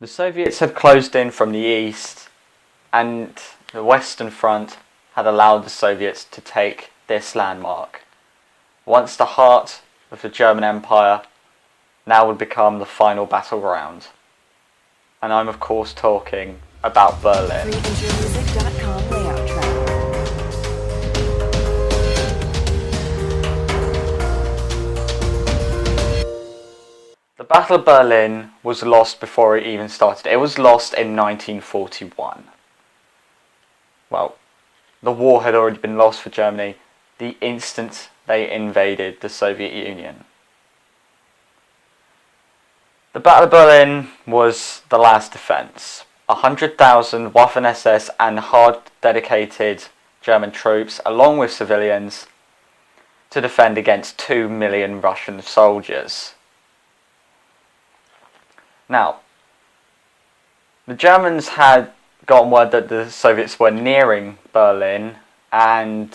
The Soviets had closed in from the east, and the Western Front had allowed the Soviets to take this landmark. Once the heart of the German Empire, now would become the final battleground. And I'm of course talking about Berlin. FreeIntermusic.com layout track. The Battle of Berlin was lost before it even started. It was lost in 1941. Well, the war had already been lost for Germany the instant they invaded the Soviet Union. The Battle of Berlin was the last defence. 100,000 Waffen-SS and hard dedicated German troops, along with civilians, to defend against 2 million Russian soldiers. Now, the Germans had gotten word that the Soviets were nearing Berlin, and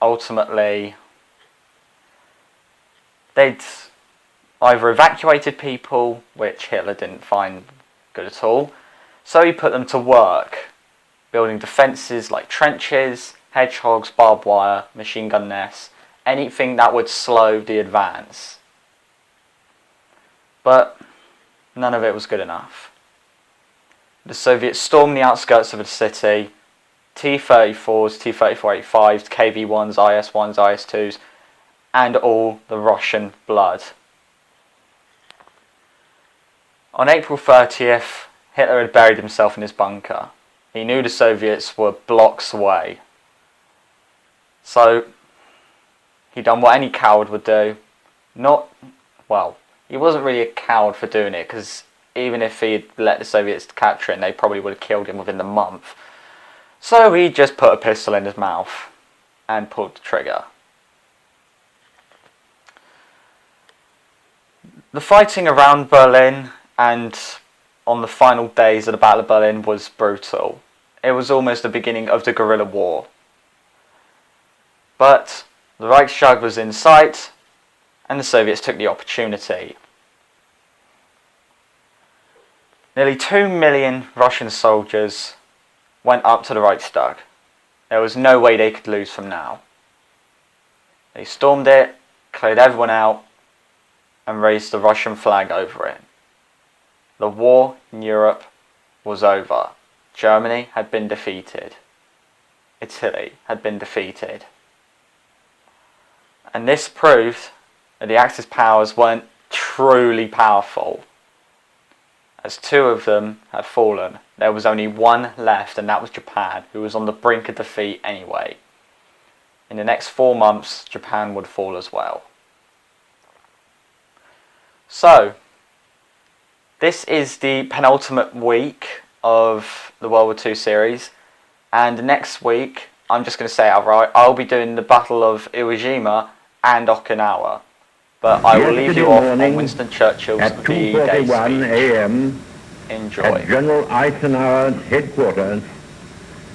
ultimately they'd either evacuated people, which Hitler didn't find good at all, so he put them to work, building defences like trenches, hedgehogs, barbed wire, machine gun nests, anything that would slow the advance. But none of it was good enough. The Soviets stormed the outskirts of the city, T-34s, T-34-85s, KV-1s, IS-1s, IS-2s, and all the Russian blood. On April 30th, Hitler had buried himself in his bunker. He knew the Soviets were blocks away. So, he done what any coward would do. He wasn't really a coward for doing it, because even if he'd let the Soviets capture him, they probably would have killed him within the month. So he just put a pistol in his mouth and pulled the trigger. The fighting around Berlin and on the final days of the Battle of Berlin was brutal. It was almost the beginning of the guerrilla war. But the Reichstag was in sight, and the Soviets took the opportunity. Nearly 2 million Russian soldiers went up to the Reichstag. There was no way they could lose from now. They stormed it, cleared everyone out, and raised the Russian flag over it. The war in Europe was over. Germany had been defeated. Italy had been defeated. And this proved that the Axis powers weren't truly powerful. As 2 of them had fallen, there was only one left, and that was Japan, who was on the brink of defeat anyway. In the next 4 months, Japan would fall as well. So, this is the penultimate week of the World War II series, and next week, I'm just going to say it outright, I'll be doing the Battle of Iwo Jima and Okinawa. But I will leave you off on Winston Churchill's V-Day speech. At 2:41 a.m. Enjoy. At General Eisenhower's headquarters,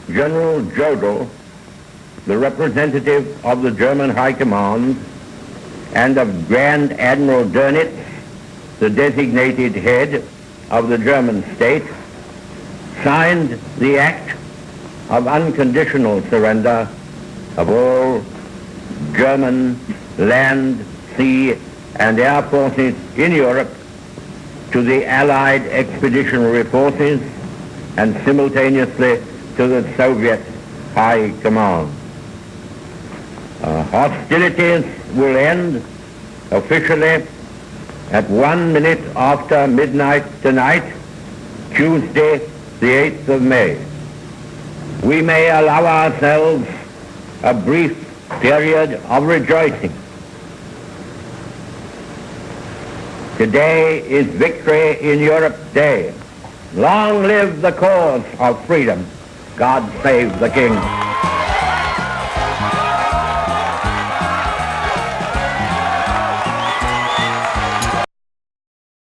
General Jodl, the representative of the German High Command, and of Grand Admiral Dönitz, the designated head of the German state, signed the act of unconditional surrender of all German land, sea, and air forces in Europe to the Allied expeditionary forces and simultaneously to the Soviet High Command. Hostilities will end officially at 1 minute after midnight tonight, Tuesday, the 8th of May. We may allow ourselves a brief period of rejoicing. Today is Victory in Europe Day. Long live the cause of freedom. God save the King.